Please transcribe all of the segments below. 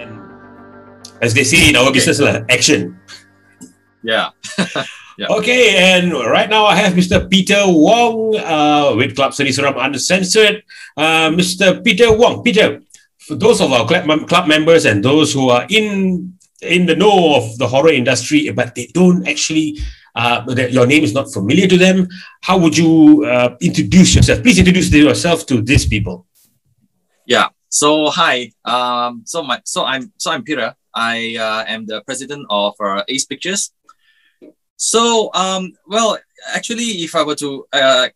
And as they say in our business, action. Yeah. Yeah. Okay, and right now I have Mr. Peter Wong with Club Seri Seram Uncensored. Mr. Peter Wong. Peter, for those of our club members and those who are in the know of the horror industry, but they don't actually, your name is not familiar to them, how would you introduce yourself? Please introduce yourself to these people. Yeah. So hi. I'm Peter. I am the president of Ace Pictures. So, well, actually, if I were to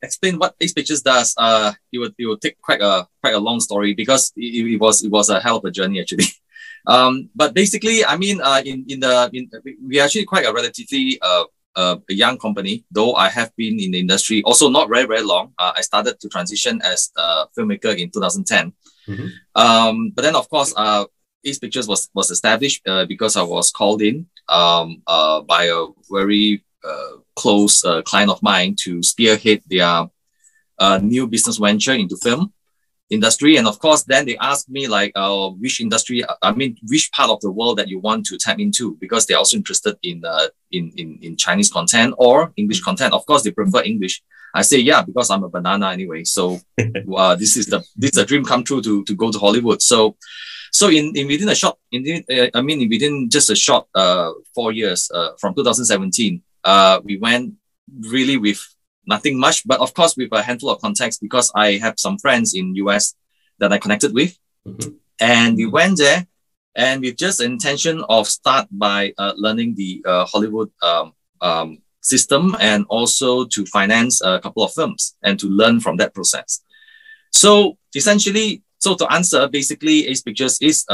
explain what Ace Pictures does, it would take quite a long story because it was a hell of a journey actually. But basically, I mean, we're actually quite a relatively a young company, though I have been in the industry also not very, very long. I started to transition as a filmmaker in 2010. Mm-hmm. But then, of course, Ace Pictures was established because I was called in by a very close client of mine to spearhead their new business venture into film industry. And of course, then they asked me like which industry, which part of the world that you want to tap into, because they're also interested in Chinese content or English content. Of course, they prefer English. I say, yeah, because I'm a banana anyway. So this is a dream come true to go to Hollywood. So within just a short 4 years from 2017, we went really with nothing much, but of course with a handful of contacts because I have some friends in US that I connected with. Mm-hmm. And we went there and with just the intention of start by learning the Hollywood system and also to finance a couple of films and to learn from that process. So essentially, to answer, basically Ace Pictures is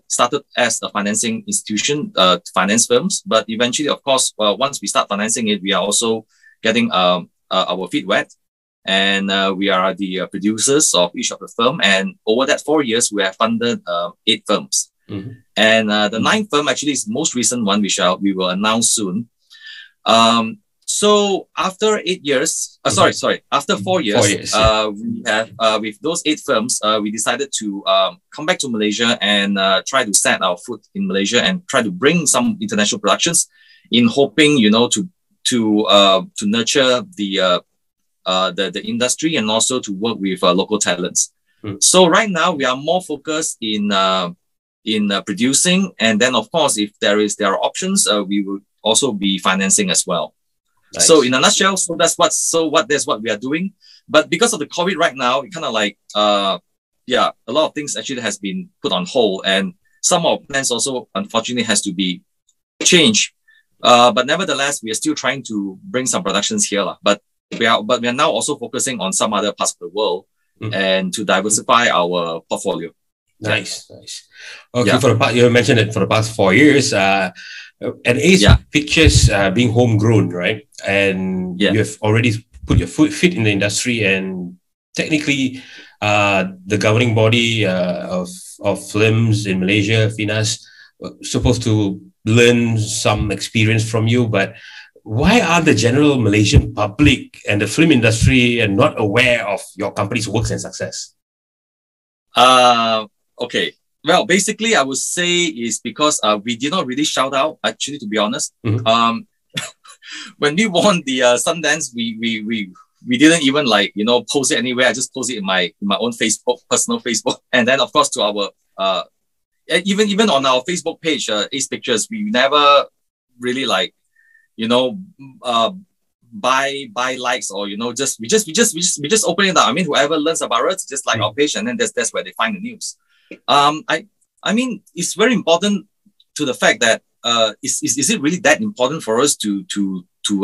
started as a financing institution to finance films, but eventually, of course, once we start financing it, we are also getting our feet wet, and we are the producers of each of the film. And over that 4 years, we have funded 8 films. Mm-hmm. And the 9th film actually is the most recent one, which we will announce soon. So after 8 years, after 4 years, we have with those 8 films, we decided to come back to Malaysia and try to set our foot in Malaysia and try to bring some international productions, in hoping to nurture the industry and also to work with local talents. Mm. So right now we are more focused in producing, and then of course if there are options, we will also be financing as well. Nice. So in a nutshell, that's what we are doing. But because of the COVID right now, it kind of like a lot of things actually has been put on hold, and some of our plans also unfortunately has to be changed. But nevertheless, we are still trying to bring some productions here, but we are now also focusing on some other parts of the world and to diversify our portfolio. Nice. Okay, for the past, you mentioned it for the past 4 years. And Ace Pictures being homegrown, right? And you have already put your feet in the industry, and technically, the governing body of films in Malaysia, FINAS, supposed to learn some experience from you. But why are the general Malaysian public and the film industry not aware of your company's works and success? Okay. Well, basically, I would say is because we did not really shout out, actually, to be honest. Mm-hmm. When we won the Sundance, we didn't even post it anywhere. I just posted it in my own personal Facebook. And then, of course, to our even on our Facebook page, Ace Pictures, we never really buy likes or we just open it up. I mean, whoever learns about us, just like our page, and then that's where they find the news. I mean, it's very important to the fact that is it really that important for us to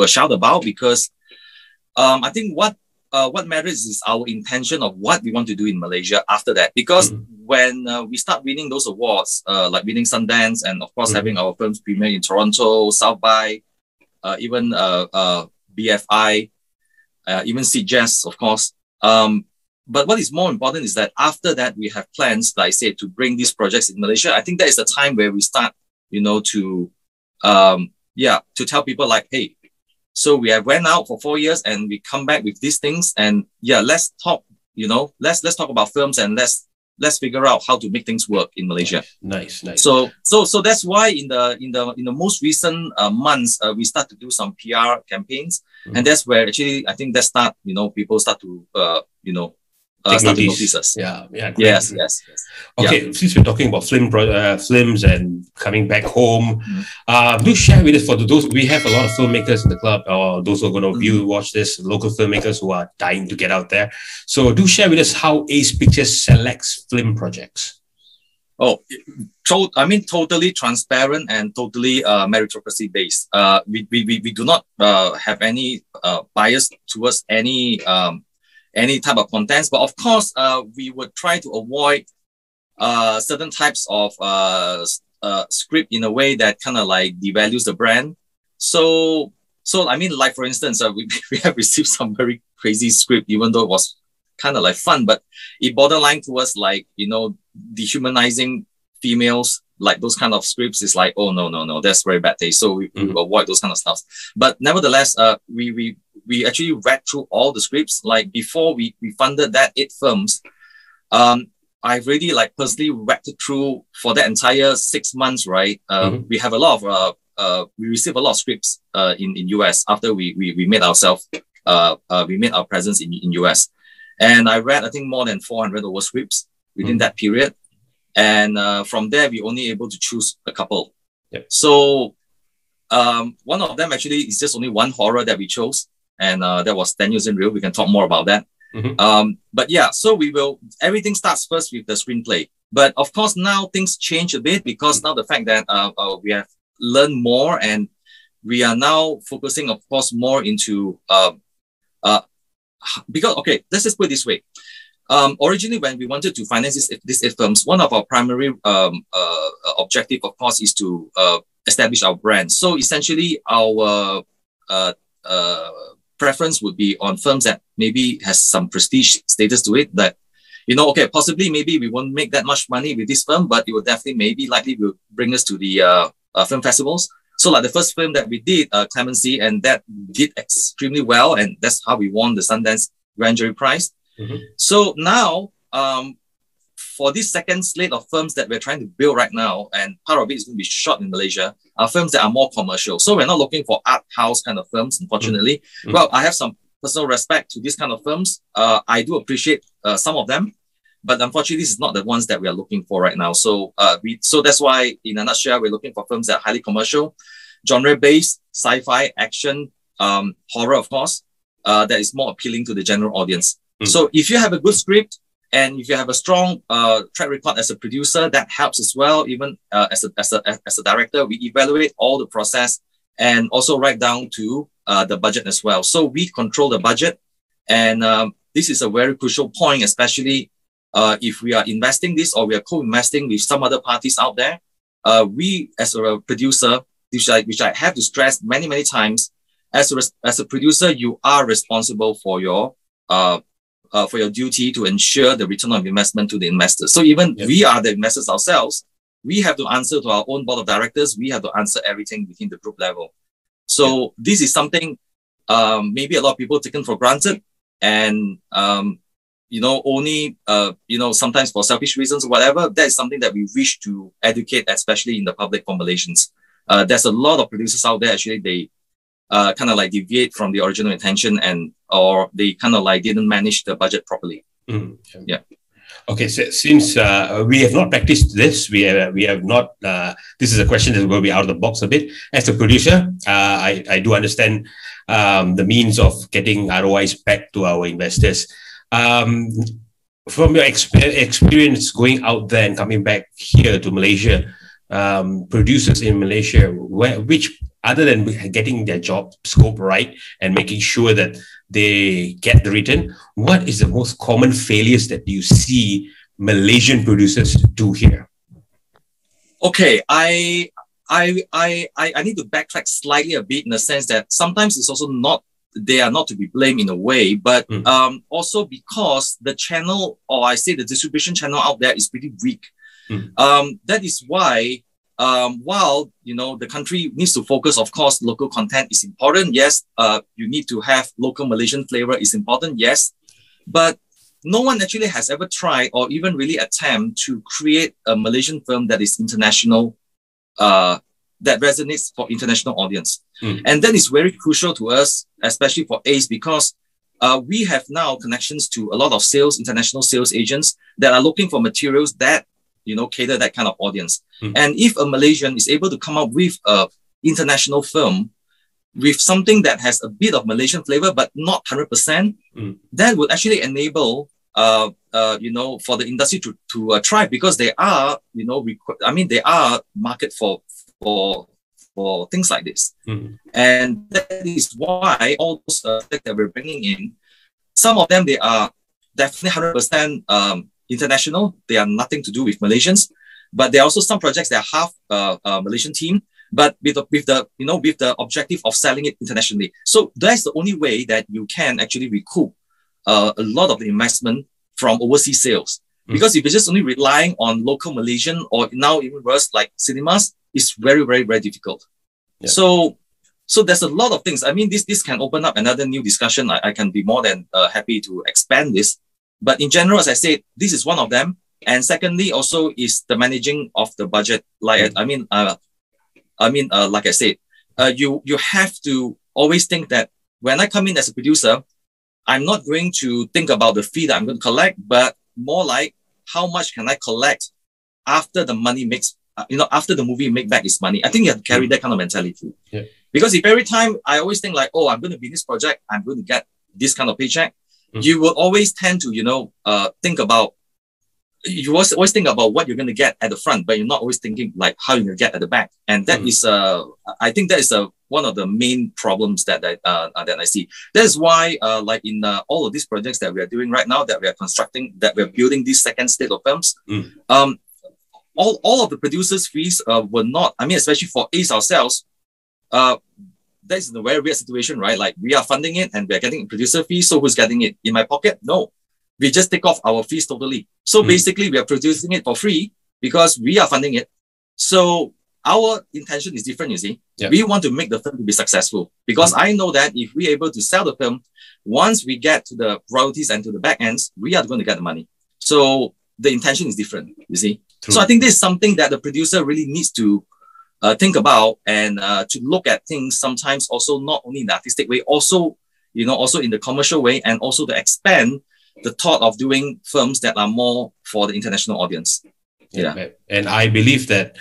shout about? Because I think what matters is our intention of what we want to do in Malaysia after that. Because when we start winning those awards, like winning Sundance, and of course having our films premiere in Toronto, South by, even BFI, even CJazz, of course. But what is more important is that after that, we have plans, like I said, to bring these projects in Malaysia. I think that is the time where we start, to tell people like, hey, so we have went out for 4 years and we come back with these things, and let's talk, let's talk about films, and let's let's figure out how to make things work in Malaysia. Nice. So that's why in the most recent months, we start to do some PR campaigns, and that's where actually I think that start, people start to start to notice us. Yeah. Yes. Okay, since we're talking about films and coming back home, do share with us, for those, we have a lot of filmmakers in the club, or those who are going to watch this, local filmmakers who are dying to get out there. So do share with us how Ace Pictures selects film projects. Oh, totally transparent and totally meritocracy based. We do not have any bias towards any type of contents, but of course, we would try to avoid certain types of script in a way that kind of like devalues the brand. So like for instance, we have received some very crazy script, even though it was kind of like fun, but it borderline towards like, dehumanizing females, like those kind of scripts is like, oh no, that's very bad taste. So we avoid those kind of stuff. But nevertheless, we actually read through all the scripts. Like before we funded that 8 films, I've really like personally read through for that entire 6 months, right? We have a lot of we receive a lot of scripts in US after we made ourselves we made our presence in US, and I read I think more than 400 over scripts within that period, and from there we only able to choose a couple. So one of them actually is just only one horror that we chose, and that was 10 Years in Real. We can talk more about that. But yeah, so everything starts first with the screenplay. But of course, now things change a bit, because now the fact that we have learned more, and we are now focusing, of course, more into, because, okay, let's just put it this way. Originally, when we wanted to finance these 8 films, one of our primary objective, of course, is to establish our brand. So essentially, our preference would be on films that maybe has some prestige status to it, that, okay, possibly maybe we won't make that much money with this film, but it will definitely likely will bring us to the film festivals. So like the first film that we did, Clemency, and that did extremely well, and that's how we won the Sundance Grand Jury Prize. So now, for this second slate of films that we're trying to build right now, and part of it is going to be shot in Malaysia, are films that are more commercial. So we're not looking for art house kind of films, unfortunately. Well, I have some personal respect to these kind of films. I do appreciate some of them, but unfortunately, this is not the ones that we are looking for right now. So so that's why, in a nutshell, we're looking for films that are highly commercial, genre-based, sci-fi, action, horror, of course, that is more appealing to the general audience. So if you have a good script, and if you have a strong track record as a producer, that helps as well. Even as a director, we evaluate all the process and also write down to the budget as well. So we control the budget, and this is a very crucial point, especially if we are investing this or we are co-investing with some other parties out there. We, as a producer, which I have to stress many times, as a producer, you are responsible for your duty to ensure the return of investment to the investors. So even we are the investors ourselves, we have to answer to our own board of directors. We have to answer everything within the group level. So this is something maybe a lot of people taken for granted, and only sometimes for selfish reasons or whatever. That is something that we wish to educate, especially in the public formulations. There's a lot of producers out there, actually, they kind of like deviate from the original intention, or they kind of like didn't manage the budget properly. Okay, so since we have not practiced this, we have not. This is a question that will be out of the box a bit. As a producer, I do understand the means of getting ROIs back to our investors. From your experience going out there and coming back here to Malaysia, producers in Malaysia, which other than getting their job scope right and making sure that they get the return, what is the most common failures that you see Malaysian producers do here? Okay, I need to backtrack slightly a bit, in the sense that sometimes it's also not, they are not to be blamed in a way, but also because the channel, or I say the distribution channel out there, is pretty weak. That is why, while the country needs to focus, of course, local content is important. Yes, you need to have local Malaysian flavor is important. Yes, but no one actually has ever tried or even really attempt to create a Malaysian film that is international, that resonates for international audience. And that is very crucial to us, especially for ACE, because we have now connections to a lot of international sales agents that are looking for materials that, cater that kind of audience. And if a Malaysian is able to come up with a international film with something that has a bit of Malaysian flavor, but not 100%, that would actually enable, for the industry to thrive, because they are, they are market for things like this. And that is why all those that we're bringing in, some of them, they are definitely 100% international. They are nothing to do with Malaysians, but there are also some projects that have a Malaysian team, but with the objective of selling it internationally. So that's the only way that you can actually recoup a lot of the investment from overseas sales. Because if you're just only relying on local Malaysian, or now even worse, like cinemas, it's very, very, very difficult. Yeah. So there's a lot of things. I mean, this can open up another new discussion. I can be more than happy to expand this. But in general, as I said, this is one of them. And secondly, also is the managing of the budget. Like like I said, you have to always think that when I come in as a producer, I'm not going to think about the fee that I'm going to collect, but more like how much can I collect after the money makes, after the movie make back its money. I think you have to carry that kind of mentality. Yeah. Because if every time I always think like, oh, I'm going to be in this project, I'm going to get this kind of paycheck, you will always tend to, think about, you always think about what you're going to get at the front, but you're not always thinking like how you're going to get at the back. And that is, I think that is one of the main problems that I see. That's why, like in all of these projects that we are doing right now, that we are constructing, that we're building this second state of films, all of the producers' fees were not, especially for ACE ourselves, that's a very weird situation, right? Like we are funding it and we're getting producer fees. So who's getting it? In my pocket? No. We just take off our fees totally. So basically we are producing it for free because we are funding it. So our intention is different, you see. Yeah. We want to make the film to be successful, because I know that if we're able to sell the film, once we get to the royalties and to the back ends, we are going to get the money. So the intention is different, you see. True. So I think this is something that the producer really needs to think about, and to look at things sometimes also not only in the artistic way, also, also in the commercial way, and also to expand the thought of doing films that are more for the international audience. Yeah. And I believe that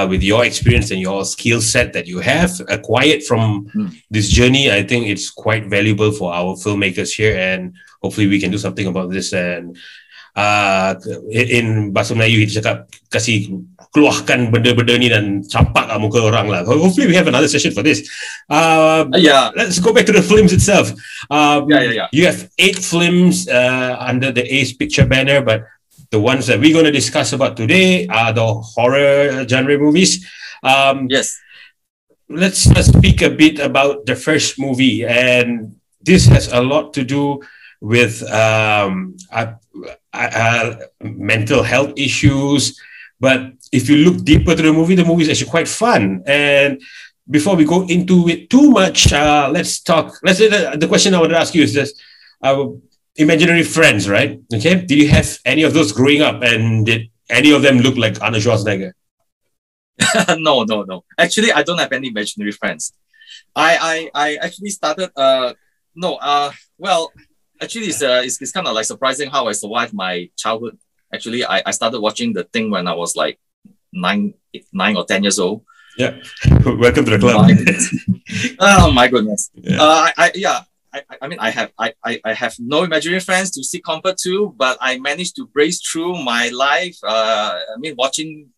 with your experience and your skill set that you have acquired from this journey, I think it's quite valuable for our filmmakers here, and hopefully we can do something about this. And in bahasa Melayu kita cakap, kasih keluarkan benda-benda ni dan campak kat muka orang lah. Hopefully we have another session for this. Let's go back to the films itself. You have 8 films under the ACE Picture banner, but the ones that we're going to discuss about today are the horror genre movies. Yes. Let's speak a bit about the first movie, and this has a lot to do with mental health issues. But if you look deeper to the movie is actually quite fun. And before we go into it too much, let's say the question I want to ask you is this: imaginary friends, right? Okay. Did you have any of those growing up, and did any of them look like Arnold Schwarzenegger? No. Actually, I don't have any imaginary friends. I actually started. Well, actually, it's kind of like surprising how I survived my childhood. Actually, I started watching the thing when I was like 9 or 10 years old. Yeah, welcome to the club. Oh my goodness. Yeah. I have no imaginary friends to seek comfort to, but I managed to brace through my life. Watching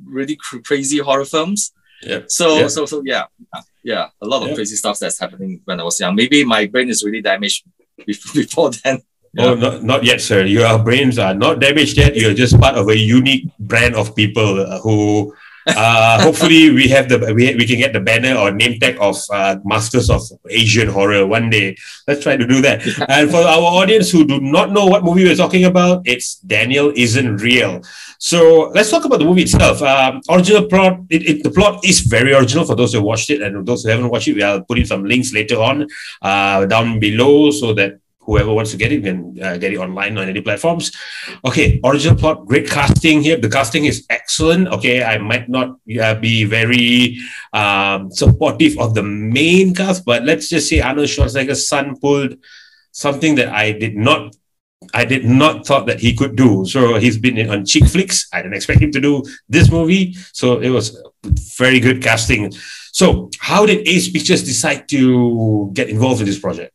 really crazy horror films. Yeah. So yeah, a lot of crazy stuff that's happening when I was young. Maybe my brain is really damaged before then. Yeah. Oh, not yet, sir. Your brains are not damaged yet. You're just part of a unique brand of people who hopefully we can get the banner or name tag of Masters of Asian Horror one day. Let's try to do that. And for our audience who do not know what movie we're talking about, it's Daniel Isn't Real. So let's talk about the movie itself. Original plot. The plot is very original for those who watched it, and those who haven't watched it, I'll put in some links later on down below so that whoever wants to get it can get it online on any platforms. Okay, original plot, great casting here. The casting is excellent. Okay, I might not be very supportive of the main cast, but let's just say Arnold Schwarzenegger's son pulled something that I did not thought that he could do. So he's been on chick flicks. I didn't expect him to do this movie. So it was very good casting. So how did Ace Pictures decide to get involved in this project?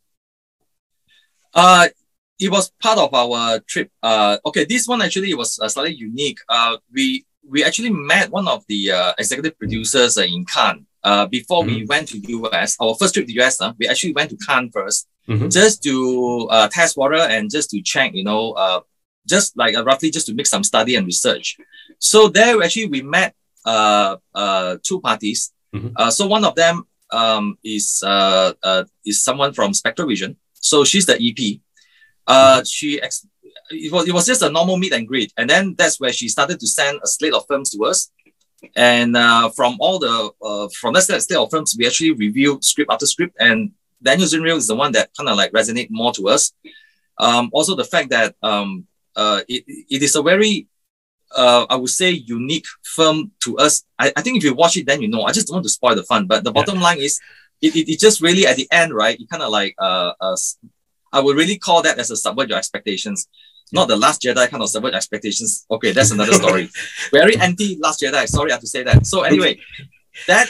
It was part of our trip. Okay, this one actually was slightly unique. We actually met one of the executive producers in Cannes. Before we went to US, our first trip to US, we actually went to Cannes first, just to test water and just to check, you know, just like roughly just to make some study and research. So there actually we met two parties. So one of them is someone from Spectral Vision. So she's the EP. It was just a normal meet and greet, and then that's where she started to send a slate of films to us. And from that slate of films, we actually reviewed script after script, and Daniel Zinreal is the one that kind of like resonate more to us. Also the fact that it is a very I would say unique film to us. I think if you watch it, then you know. I just don't want to spoil the fun, but the bottom line is it just really at the end, right? You kind of like I would really call that as a subvert your expectations. Not the Last Jedi kind of subvert expectations. Okay, that's another story. Very anti Last Jedi. Sorry, I have to say that. So anyway, that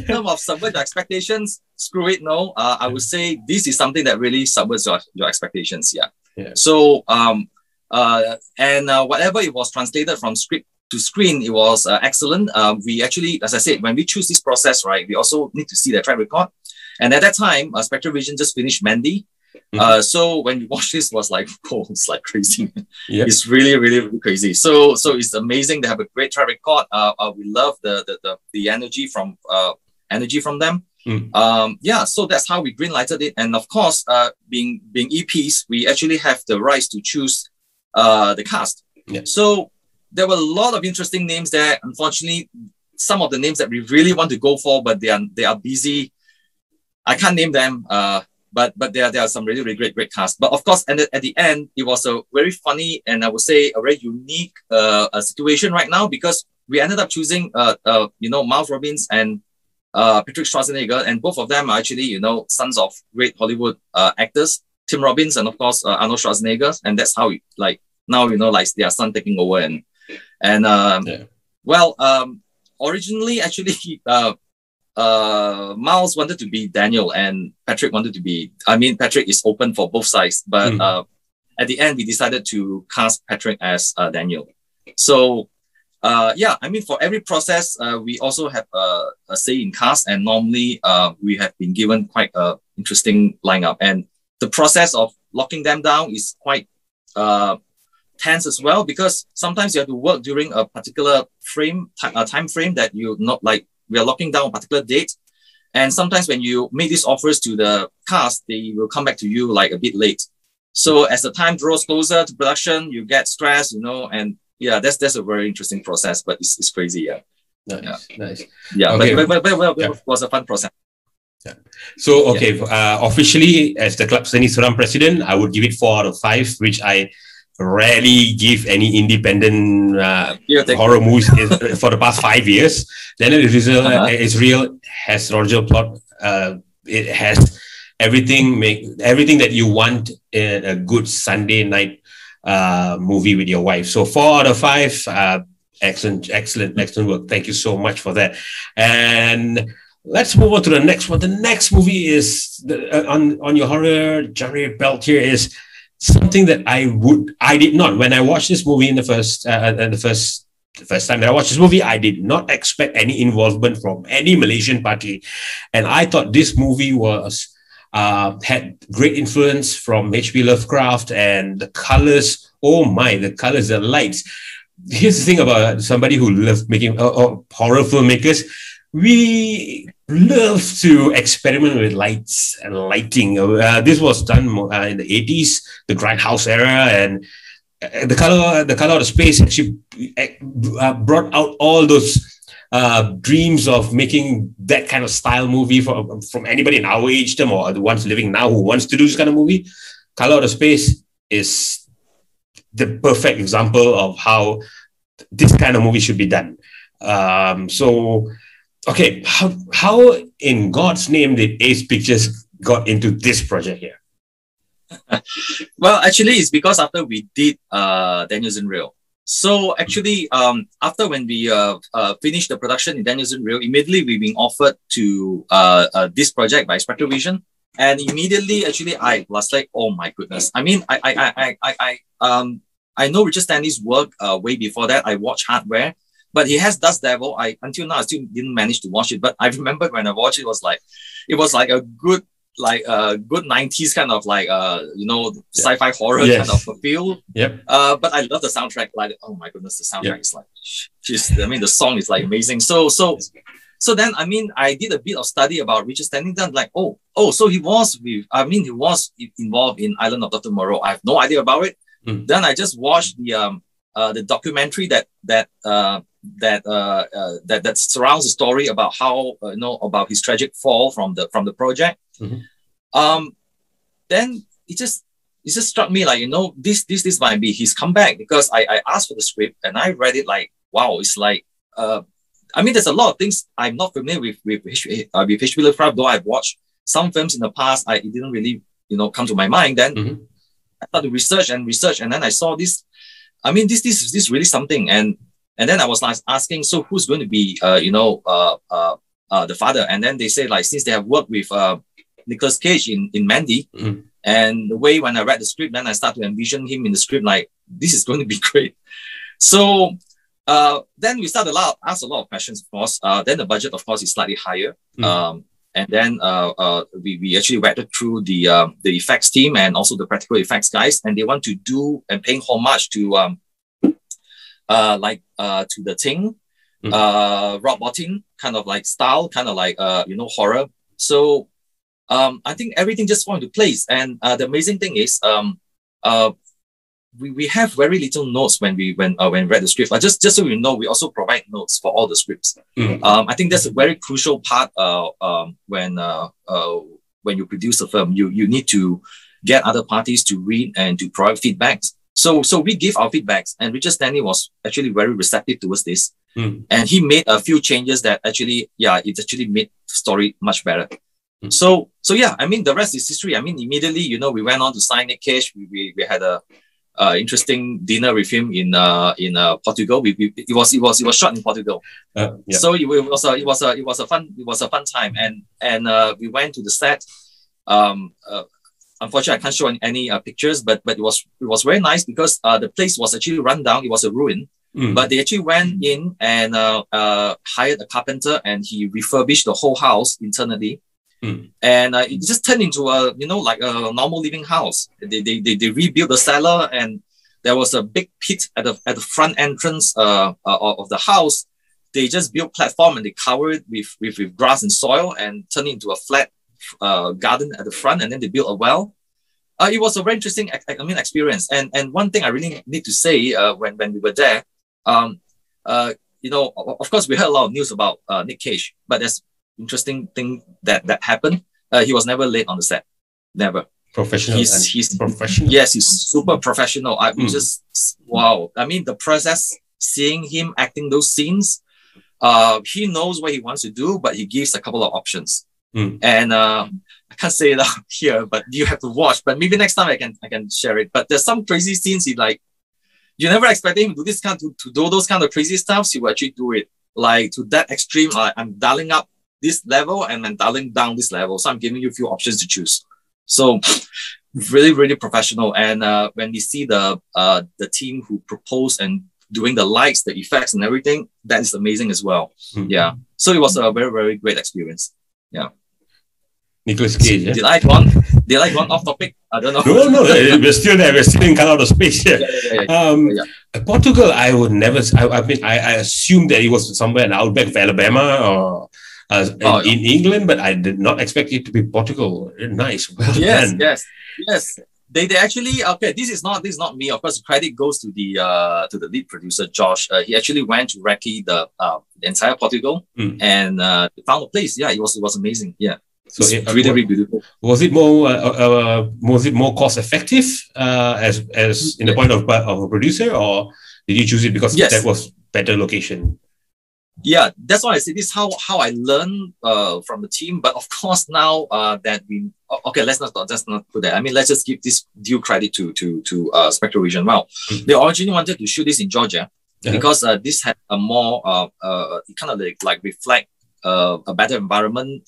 term of subvert your expectations, screw it. No, I would say this is something that really subverts your expectations. Yeah. So whatever it was translated from script to screen, it was excellent. We actually, as I said, when we choose this process, right, we also need to see the track record. And at that time, Spectral Vision just finished Mandy. So when we watch this, was like, oh, it's like crazy. It's really, really, really crazy. So it's amazing. They have a great track record. We love the energy from them. Yeah, so that's how we greenlighted it. And of course, being EPs, we actually have the rights to choose the cast. So there were a lot of interesting names there. Unfortunately, some of the names that we really want to go for, but they are busy. I can't name them. But there are some really, really great cast. But of course, and at the end, it was a very funny and I would say a very unique situation right now, because we ended up choosing Miles Robbins and Patrick Schwarzenegger, and both of them are actually sons of great Hollywood actors, Tim Robbins and of course Arnold Schwarzenegger, and that's how their son taking over originally actually Miles wanted to be Daniel and Patrick wanted to be, Patrick is open for both sides, but at the end we decided to cast Patrick as Daniel. So for every process we also have a say in cast, and normally we have been given quite a interesting lineup, and the process of locking them down is quite tense as well, because sometimes you have to work during a particular time frame that you not like. We are locking down a particular date. And sometimes when you make these offers to the cast, they will come back to you like a bit late. So as the time draws closer to production, you get stressed, and that's a very interesting process, but it's crazy. Nice. Yeah, okay. but it was a fun process. Yeah. So, officially as the Club Seni Suram president, I would give it 4 out of 5, which I rarely give any independent horror movies for the past 5 years. Then Israel has original plot. It has everything that you want in a good Sunday night movie with your wife. So 4 out of 5. Excellent work. Thank you so much for that. And let's move on to the next one. The next movie is on your horror genre belt here is something that I did not, when I watched this movie in the first time that I watched this movie, I did not expect any involvement from any Malaysian party. And I thought this movie was, had great influence from H.P. Lovecraft, and the colors, the colors, the lights. Here's the thing about somebody who loves making horror filmmakers. We love to experiment with lights and lighting. This was done in the 80s, the Grindhouse era, and the color of the space actually brought out all those dreams of making that kind of style movie from anybody in our age term or the ones living now who wants to do this kind of movie. Color Out of Space is the perfect example of how this kind of movie should be done. So, okay, how in God's name did Ace Pictures got into this project here? Well, actually, it's because after we did Daniels in Real. So actually, after when we finished the production in Daniels in Real, immediately we've been offered to this project by Spectral Vision, and immediately, actually, I was like, oh my goodness! I mean, I know Richard Stanley's work way before that. I watched Hardware, but he has Dust Devil. Until now I still didn't manage to watch it. But I remember when I watched it, it was like a good 90s kind of sci-fi horror kind of a feel. Yep. But I love the soundtrack. Like, oh my goodness, the soundtrack is like, I mean, the song is like amazing. So then, I mean, I did a bit of study about Richard Stanley. Then like, so he was involved in Island of Dr. Moreau. I have no idea about it. Then I just watched the documentary that surrounds the story about how about his tragic fall from the project. Then it just struck me like, this might be his comeback, because I asked for the script and I read it like, wow, it's like I mean, there's a lot of things I'm not familiar with H.P. Lovecraft, though I've watched some films in the past. It didn't really come to my mind. Then I started to research, and then I saw this. I mean, this is really something. And then I was like asking, so who's going to be the father? And then they say, like, since they have worked with Nicolas Cage in Mandy, and the way when I read the script, then I start to envision him in the script, like, this is going to be great. So then we started ask a lot of questions, of course. Then the budget, of course, is slightly higher. And then we actually went through the effects team and also the practical effects guys, and they want to do and paying homage to to the Thing, Rob Bottin kind of like style, kind of like horror. So I think everything just fell into place. And the amazing thing is we have very little notes when we read the script. Just so you know, we also provide notes for all the scripts. I think that's a very crucial part when you produce a film. You need to get other parties to read and to provide feedbacks. So we give our feedbacks, and Richard Stanley was actually very receptive towards this. And he made a few changes that actually, it actually made the story much better. So yeah, I mean, the rest is history. I mean, immediately, we went on to sign Nick Cage. We had a interesting dinner with him in Portugal. It was shot in Portugal. So it was a fun time, and we went to the set. Unfortunately, I can't show any pictures, but it was very nice, because the place was actually run down. It was a ruin, but they actually went in and hired a carpenter, and he refurbished the whole house internally. And it just turned into a like a normal living house. They rebuilt the cellar, and there was a big pit at the front entrance of the house. They just built platform, and they covered it with grass and soil, and turned it into a flat garden at the front, and then they built a well. It was a very interesting experience. And one thing I really need to say when we were there, of course we heard a lot of news about Nick Cage, but there's interesting thing that happened. He was never late on the set. Never. Professional. He's professional. Yes, he's super professional. Just wow. I mean, the process, seeing him acting those scenes, he knows what he wants to do, but he gives a couple of options. And I can't say it out here, but you have to watch. But maybe next time I can share it. But there's some crazy scenes you never expect him to do this to do those kind of crazy stuff. He will actually do it, like, to that extreme. I'm dialing up this level and then dialing down this level. So I'm giving you a few options to choose. So really, really professional. And when we see the team who proposed and doing the lights, the effects and everything, that is amazing as well. Yeah. So it was a very, very great experience. Yeah. Nicolas Cage. Did I go on off topic? I don't know. No, we're still there. We're still in Color Out of Space here. Portugal, I would never. I assumed that it was somewhere in outback of Alabama or in England, but I did not expect it to be Portugal. Nice. Well done. Yes. They actually, okay. This is not me. Of course, credit goes to the lead producer Josh. He actually went to recce the entire Portugal and found a place. Yeah, it was amazing. Yeah. So really, really beautiful. Was it more cost effective as in the point of a producer, or did you choose it because that was better location? Yeah, that's why I say this is how I learned from the team. But of course, now that we let's not put that. I mean, let's just give this due credit to Spectral Vision. Well, they originally wanted to shoot this in Georgia because this had a more kind of like reflect a better environment,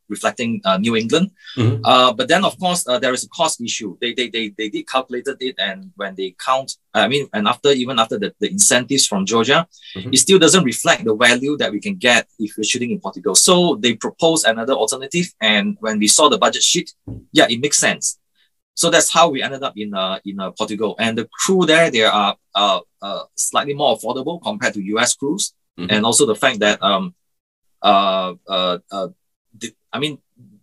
reflecting New England. But then, of course, there is a cost issue. They did calculated it, and when they count, and even after the incentives from Georgia, it still doesn't reflect the value that we can get if we're shooting in Portugal. So they proposed another alternative, and when we saw the budget sheet, it makes sense. So that's how we ended up in Portugal, and the crew there, they are slightly more affordable compared to US crews, and also the fact that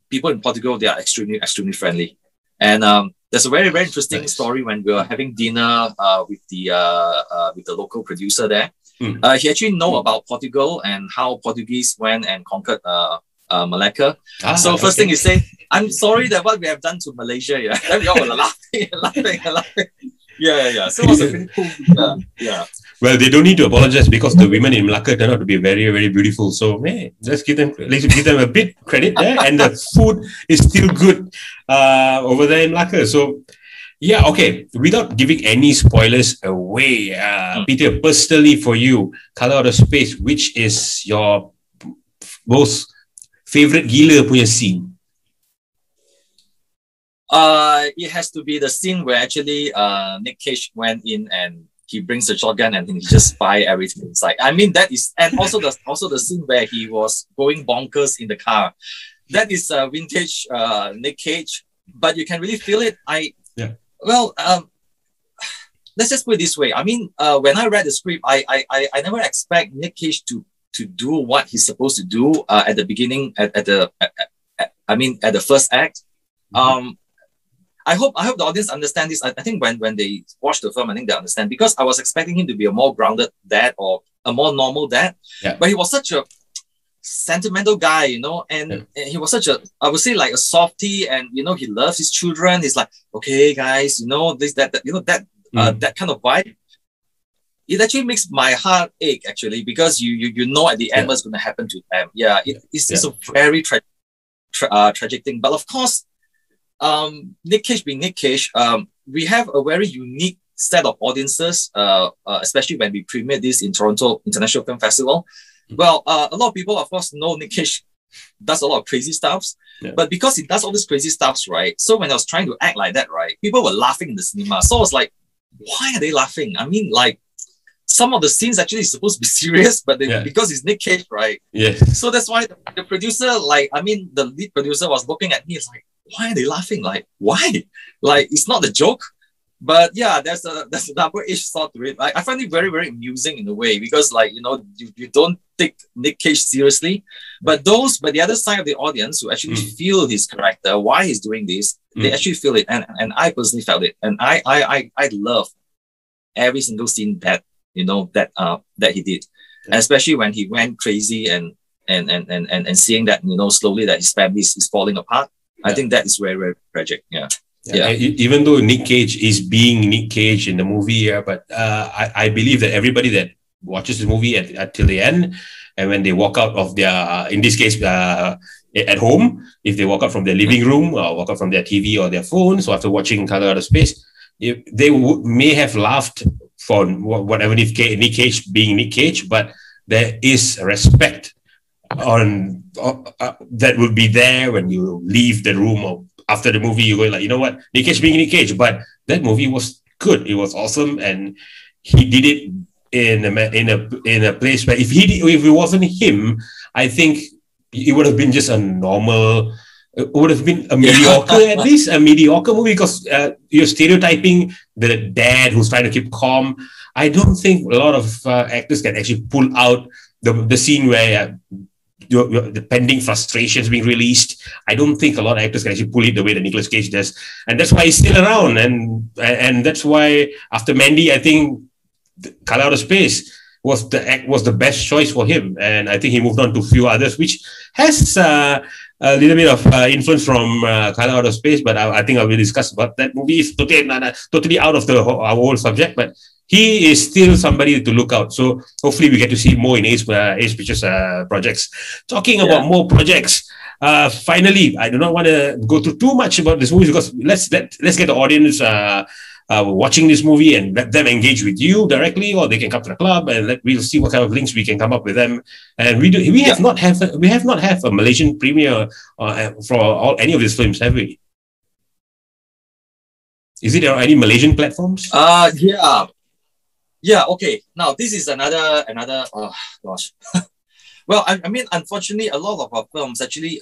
people in Portugal, they are extremely friendly. And there's a very, very interesting story when we were having dinner with the local producer there. He actually know about Portugal and how Portuguese went and conquered Malacca. First thing he said, I'm sorry that what we have done to Malaysia. Yeah, then we all were laughing. Yeah. So it was a pretty cool. Yeah. Well, they don't need to apologize because the women in Malacca turned out to be very, very beautiful. So, let's give them a bit credit there. And the food is still good over there in Malacca. So, okay. Without giving any spoilers away, Peter, personally for you, Color Out of Space, which is your most favorite gila punya scene? It has to be the scene where actually Nick Cage went in and he brings the shotgun and he just fire everything inside. I mean, that is, and also the scene where he was going bonkers in the car. That is vintage Nick Cage, but you can really feel it. Let's just put it this way. I mean, when I read the script, I never expect Nick Cage to do what he's supposed to do at the beginning, at the first act. I hope the audience understand this. I think when they watch the film, I think they understand, because I was expecting him to be a more grounded dad or a more normal dad, but he was such a sentimental guy, and he was such a, I would say, like a softie, and he loves his children. He's like, okay, guys, that kind of vibe. It actually makes my heart ache, actually, because you know at the end what's going to happen to them. It's a very tragic thing, but of course, Nick Cage being Nick Cage, we have a very unique set of audiences, especially when we premiered this in Toronto International Film Festival. Well, a lot of people, of course, know Nick Cage does a lot of crazy stuffs, but because he does all these crazy stuffs, right? So when I was trying to act like that, right, people were laughing in the cinema. So I was like, why are they laughing? I mean, like, some of the scenes actually is supposed to be serious, but because it's Nick Cage, right? So that's why the producer, the lead producer was looking at me. It's like, why are they laughing? Like, why? Like, it's not a joke. But there's a double-edged sword to it. I find it very, very amusing in a way, because you don't take Nick Cage seriously, but the other side of the audience who actually feel his character, why he's doing this, they actually feel it, and I personally felt it, and I love every single scene that that he did, especially when he went crazy and seeing that slowly that his family is falling apart. I think that is very, very tragic. Even though Nick Cage is being Nick Cage in the movie, but I believe that everybody that watches the movie till the end, and when they walk out of their, in this case, at home, if they walk out from their living room or walk out from their TV or their phone, so after watching Color Out of Space, they may have laughed for whatever Nick Cage being Nick Cage, but there is respect on that will be there when you leave the room or after the movie. You're going like, you know what, Nick Cage being Nick Cage, but that movie was good. It was awesome, and he did it in a place where if it wasn't him, I think it would have been just a normal. It would have been a mediocre, at least a mediocre movie, because you're stereotyping the dad who's trying to keep calm. I don't think a lot of actors can actually pull out the scene where the pending frustrations being released. I don't think a lot of actors can actually pull it the way that Nicolas Cage does, and that's why he's still around. And that's why after Mandy, I think Color Out of Space was the best choice for him, and I think he moved on to a few others, which has a little bit of influence from Color Out of Space, but I think I will discuss about that movie. It's totally out of our whole subject, but he is still somebody to look out. So hopefully we get to see more in Ace Pictures projects. Talking about more projects, finally, I do not want to go through too much about this movie, because let's get the audience watching this movie and let them engage with you directly, or they can come to the club and we'll see what kind of links we can come up with them. And we have not have a Malaysian premiere for any of these films, have we? Is it on any Malaysian platforms? Yeah. Okay. Now this is another. Oh gosh. Well, I mean, unfortunately, a lot of our films actually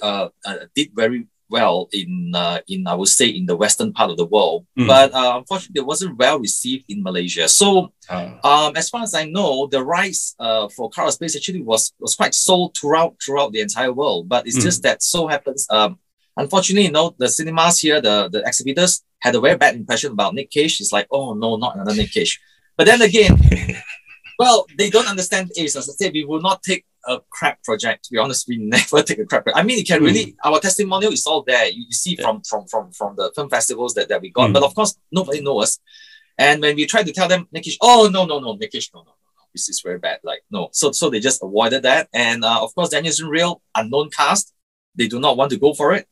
did very well in I would say in the western part of the world, but unfortunately it wasn't well received in Malaysia. So as far as I know, the rights for Color Out of Space actually was quite sold throughout the entire world, but it's just that so happens unfortunately, the cinemas here, the exhibitors had a very bad impression about Nick Cage. It's like, oh no, not another Nick Cage. But then again, well, they don't understand Ace. As I said, we will not take a crap project. To be honest, we never take a crap project. I mean, it can really, our testimonial is all there. You see from the film festivals that we got. But of course, nobody knows us. And when we try to tell them, Nick Cage, oh, no, Nick Cage, no. This is very bad. Like, no. So they just avoided that. And of course, Daniel Real, unknown cast. They do not want to go for it.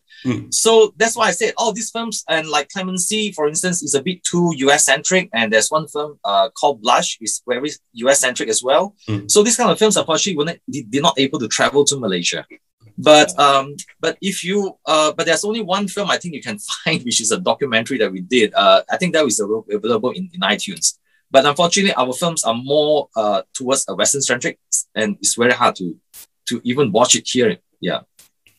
So that's why I said all these films, and like Clemency, for instance, is a bit too US-centric. And there's one film called Blush, is very US-centric as well. So these kind of films, unfortunately, they're not able to travel to Malaysia. But if you but there's only one film I think you can find, which is a documentary that we did. I think that is available in iTunes. But unfortunately, our films are more towards a Western-centric, and it's very hard to even watch it here. Yeah.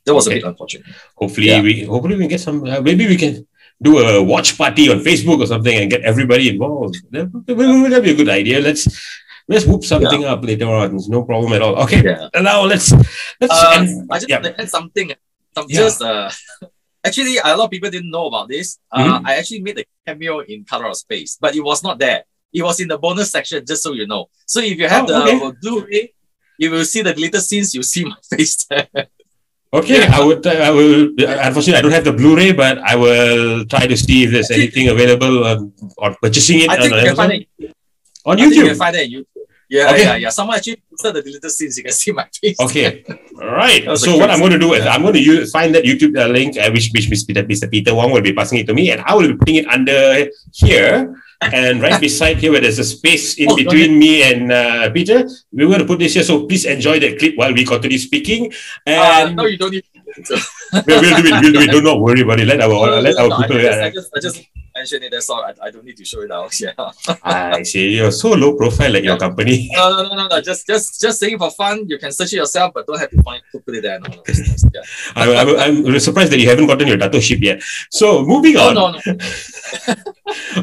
That was a bit unfortunate. Hopefully we get some. Maybe we can do a watch party on Facebook or something and get everybody involved. That'd be a good idea. Let's whoop something up later on. It's no problem at all. Okay. Now let's. I just want to add something. Actually, a lot of people didn't know about this. I actually made a cameo in Color Out of Space, but it was not there. It was in the bonus section, just so you know. So if you have the Blu-ray, you will see the glitter scenes. You see my face there. Okay, I will. Unfortunately, I don't have the Blu-ray, but I will try to see if there's anything available on purchasing it. I think you can find it on YouTube. You can find it on YouTube. Yeah. Someone actually posted the deleted scenes. You can see my face. Okay, all right. So what I'm going to do is I'm going to find that YouTube link, which Mr. Peter Wong will be passing it to me, and I will be putting it under here. And right beside here, where there's a space in between me and Peter, we're going to put this here. So please enjoy that clip while we continue speaking. And no, you don't need to. We'll do it. Do not worry about it. Let our people. I just mentioned it. That's all. I don't need to show it out. Yeah. I see. You're so low profile at your company. No. Just saying for fun. You can search it yourself, but don't have to put it there. No. Yeah. I'm surprised that you haven't gotten your dato ship yet. So moving on. No.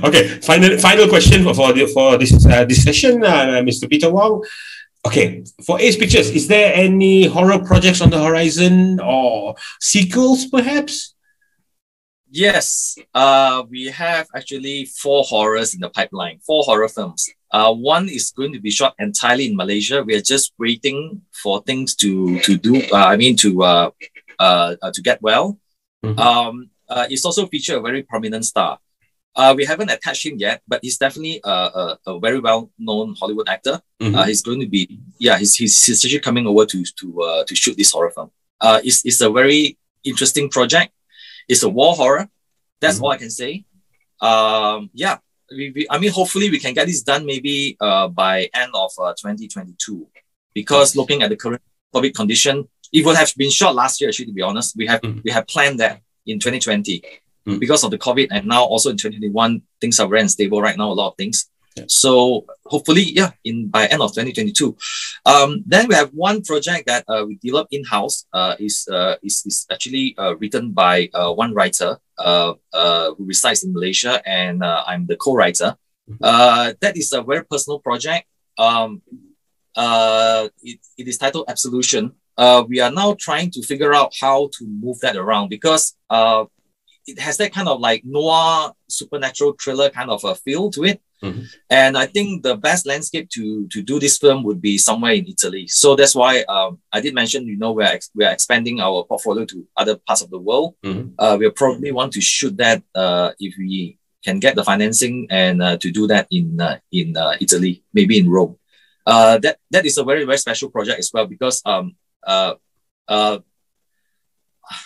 Okay. Final question for this session, Mr. Peter Wong. Okay, for Ace Pictures, is there any horror projects on the horizon or sequels, perhaps? Yes, we have actually 4 horrors in the pipeline, 4 horror films. One is going to be shot entirely in Malaysia. We are just waiting for things to get well. It's also featured a very prominent star. We haven't attached him yet, but he's definitely a very well-known Hollywood actor. He's going to be, he's actually coming over to shoot this horror film. It's a very interesting project. It's a war horror. That's all I can say. I mean, hopefully we can get this done maybe by end of 2022, because looking at the current COVID condition, it would have been shot last year. Actually, to be honest, we have planned that in 2020. Because of the COVID, and now also in 2021, things are very unstable right now, a lot of things. So hopefully, by end of 2022. Then we have one project that we developed in-house, is actually written by one writer who resides in Malaysia, and I'm the co-writer. That is a very personal project. It is titled Absolution. We are now trying to figure out how to move that around, because it has that kind of like noir, supernatural thriller kind of a feel to it. And I think the best landscape to do this film would be somewhere in Italy. So that's why I did mention, we're expanding our portfolio to other parts of the world. We'll probably want to shoot that if we can get the financing and to do that in Italy, maybe in Rome. That is a very, very special project as well, because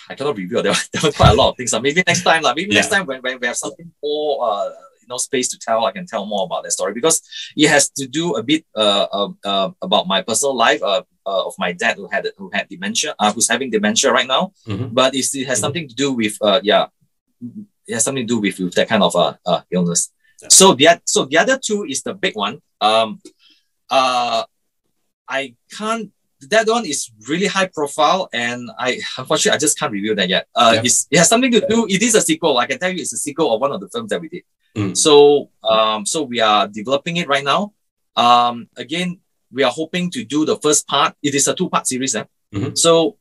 I cannot reveal. There were quite a lot of things. Maybe next time, next time when we have something more space to tell, I can tell more about that story, because it has to do a bit about my personal life of my dad who had dementia, who's having dementia right now. But it has something to do with it has something to do with that kind of illness. So the other two is the big one. I can't. That one is really high profile, and unfortunately I just can't reveal that yet. It has something to do. It is a sequel. I can tell you, it's a sequel of one of the films that we did. So we are developing it right now. Again, we are hoping to do the first part. It is a 2-part series. So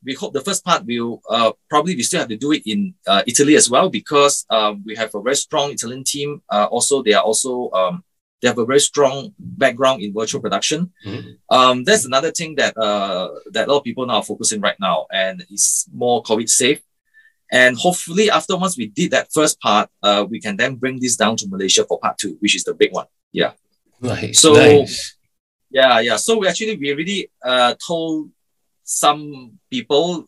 we hope the first part will probably we still have to do it in Italy as well, because we have a very strong Italian team. Also, they have a very strong background in virtual production. That's another thing that that a lot of people now are focusing right now, and it's more COVID safe. And hopefully, after once we did that first part, we can then bring this down to Malaysia for part 2, which is the big one. Yeah. Nice. So nice. Yeah. So we already told some people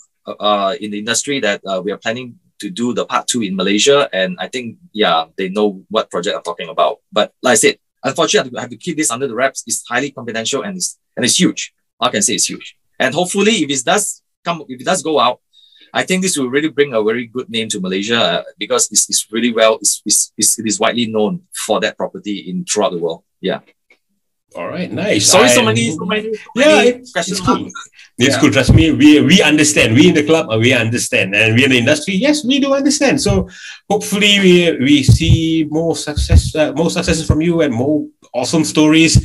in the industry that we are planning to do the part 2 in Malaysia, and I think they know what project I'm talking about. But like I said, unfortunately, I have to keep this under the wraps. It's highly confidential, and it's huge. I can say it's huge. And hopefully, if it does go out, I think this will really bring a very good name to Malaysia, because it's really it is widely known for that property throughout the world. Yeah. All right, nice. Sorry, so many it's cool. It's cool. Trust me, we understand. We in the club, we understand, and we in the industry, yes, we do understand. So hopefully, we see more successes from you and more awesome stories.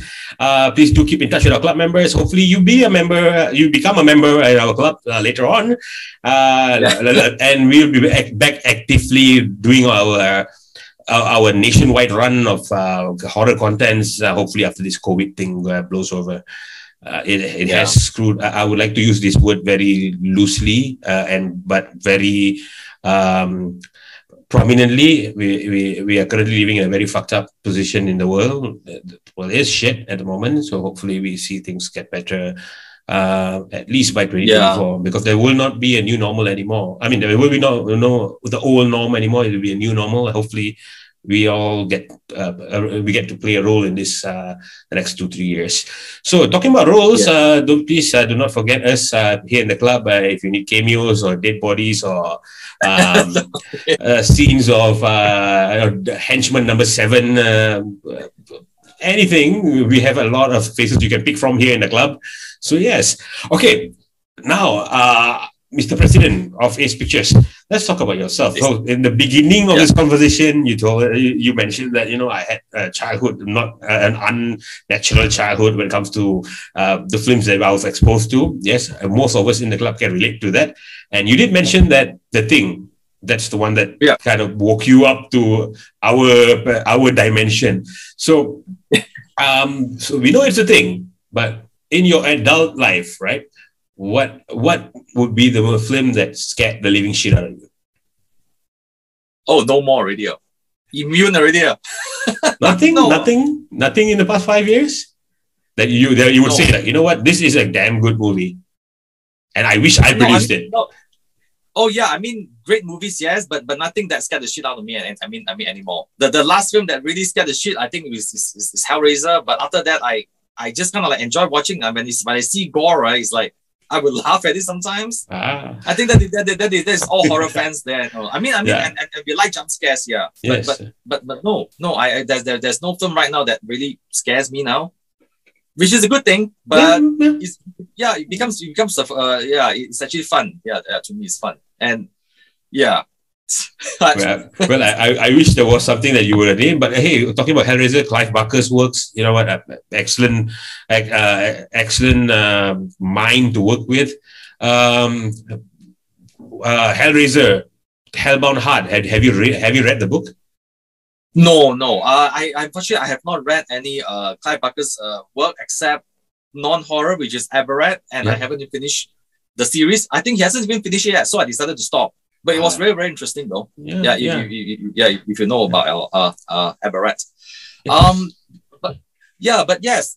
Please do keep in touch with our club members. Hopefully, you become a member in our club later on, and we'll be back actively doing our nationwide run of horror contents. Hopefully, after this COVID thing blows over, it has screwed. I would like to use this word very loosely, but very prominently. We are currently living in a very fucked up position in the world. Well, it's shit at the moment. So hopefully, we see things get better. At least by 2024, because there will not be a new normal anymore. I mean, there will be no the old norm anymore. It will be a new normal. Hopefully, we all get to play a role in this the next 2-3 years. So, talking about roles, please do not forget us here in the club. If you need cameos or dead bodies or scenes of henchman number 7. Anything, we have a lot of faces you can pick from here in the club. So yes, okay. Now, Mr. President of Ace Pictures, let's talk about yourself. So, in the beginning of this conversation, you mentioned that I had a childhood, not an unnatural childhood when it comes to the films that I was exposed to. Yes, most of us in the club can relate to that. And you did mention that The Thing. That's the one that kind of woke you up to our dimension. So, so we know it's a thing, but in your adult life, right? What would be the film that scared the living shit out of you? Oh, no more already. Immune already. Nothing in the past 5 years that you would say, like, you know what, this is a damn good movie, and I wish I produced it. No. Oh yeah, I mean, great movies, yes, but nothing that scared the shit out of me. I mean anymore. The last film that really scared the shit, I think, is Hellraiser. But after that, I just kind of like enjoy watching. When I see gore, right, it's like I would laugh at it sometimes. I think that is all horror fans there. I mean, and we like jump scares, yeah. Yes. But no, there's no film right now that really scares me now, which is a good thing. But it becomes it's actually fun. Yeah, to me it's fun. And well, I wish there was something that you would have named, but hey, talking about Hellraiser, Clive Barker's works, you know what, excellent mind to work with. Hellraiser, Hellbound Heart. Have you read the book? No, no. Unfortunately, I have not read any Clive Barker's work except non-horror, which is Aberrat, and I haven't even finished the series. I think he hasn't even finished it yet, so I decided to stop. But it was very, very interesting though. If you know about Aberrat. But yes.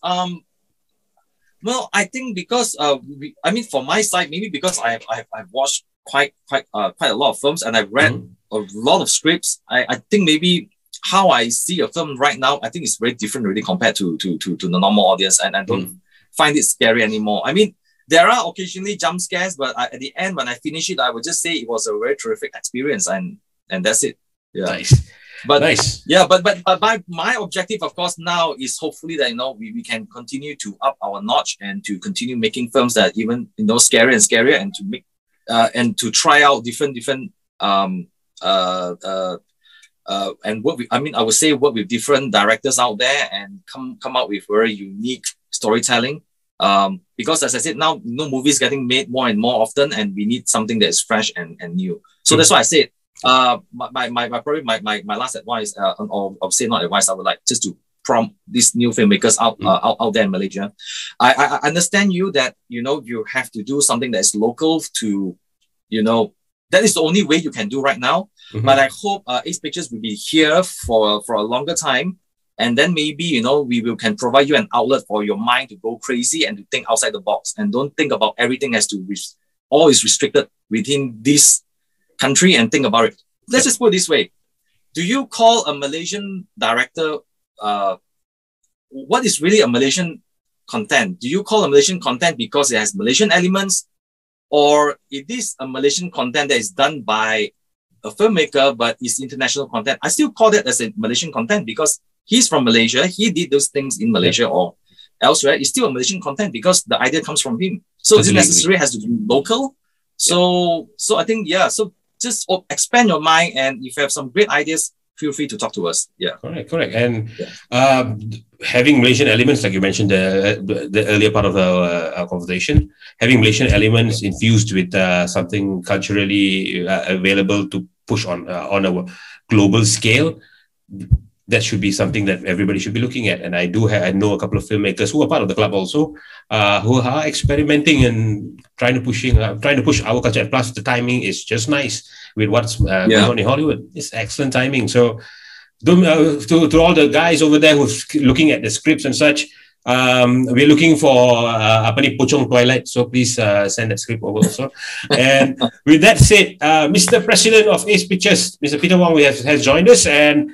Well, I think because for my side, maybe because I've watched quite a lot of films and I've read a lot of scripts. I think maybe how I see a film right now, I think it's very different really compared to the normal audience, and I don't find it scary anymore. I mean, there are occasionally jump scares, but at the end, when I finish it, I would just say it was a very terrific experience, and that's it. Yeah. Nice. But nice. Yeah, but my objective, of course, now is hopefully that we can continue to up our notch and to continue making films that even scarier and scarier, and to make and to try out different and work with, I would say work with different directors out there and come out with very unique storytelling. Because as I said, now movies getting made more and more often, and we need something that is fresh and new. So that's why I said my last advice, or say not advice, I would like just to prompt these new filmmakers out there in Malaysia. I understand you that you have to do something that is local to that is the only way you can do right now. But I hope Ace Pictures will be here for a longer time, and then maybe we can provide you an outlet for your mind to go crazy and to think outside the box, and don't think about everything as to all is restricted within this country, and think about it. Let's just put it this way: do you call a Malaysian director what is really a Malaysian content? Do you call a Malaysian content because it has Malaysian elements, or it is a Malaysian content that is done by a filmmaker but is international content? I still call that as a Malaysian content because he's from Malaysia, he did those things in Malaysia or elsewhere. It's still a Malaysian content because the idea comes from him. So it necessarily has to be local. So I think so just expand your mind, and if you have some great ideas, feel free to talk to us. Yeah, correct. And having Malaysian elements, like you mentioned the earlier part of our conversation, having Malaysian elements infused with something culturally available to push on a global scale, that should be something that everybody should be looking at. And I know a couple of filmmakers who are part of the club also, who are experimenting and trying to push our culture. And plus, the timing is just nice with what's going on in Hollywood. It's excellent timing. So, to all the guys over there who's looking at the scripts and such, we're looking for Pocong Twilight. So please send that script over also. And with that said, Mr. President of Ace Pictures, Mr. Peter Wong, has joined us, and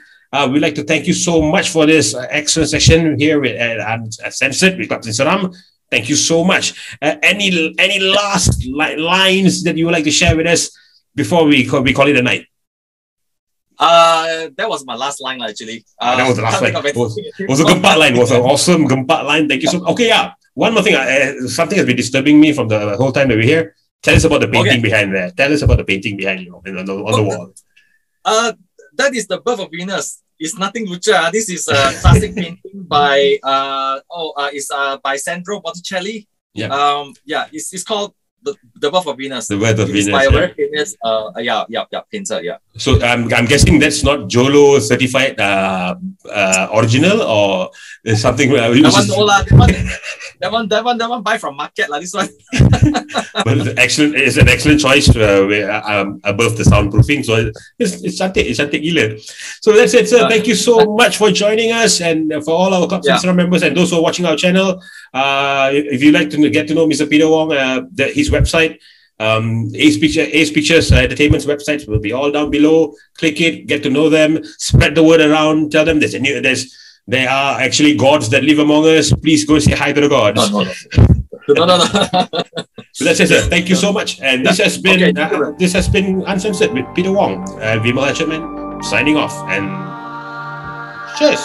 we'd like to thank you so much for this excellent session here at Uncensored with Captain Saram. Thank you so much. Any last lines that you would like to share with us before we call it a night? That was my last line actually. That was the last line. It was a gempak line. It was an awesome gempak line. Thank you so much. Okay, one more thing. Something has been disturbing me from the whole time that we're here. Tell us about the painting behind there. Tell us about the painting behind you on the wall. That is the Birth of Venus. It's nothing lucha. This is a classic painting by by Sandro Botticelli. It's called the Birth of Venus. The Birth of Venus. By a very famous painter. Yeah. So I'm guessing that's not Jolo certified original, or something. That one buy from market this one. But it's an excellent choice above the soundproofing. So it's cantik gila. So that's it, sir. Thank you so much for joining us, and for all our Club Sensor members and those who are watching our channel. If you'd like to get to know Mr. Peter Wong, his website, Ace Pictures Entertainment's websites will be all down below. Click it, get to know them, spread the word around, tell them there are actually gods that live among us. Please go say hi to the gods. No. So that's it, sir. Thank you so much. And this has been Uncensored with Peter Wong, Vimal Hatchet Man, signing off. And cheers.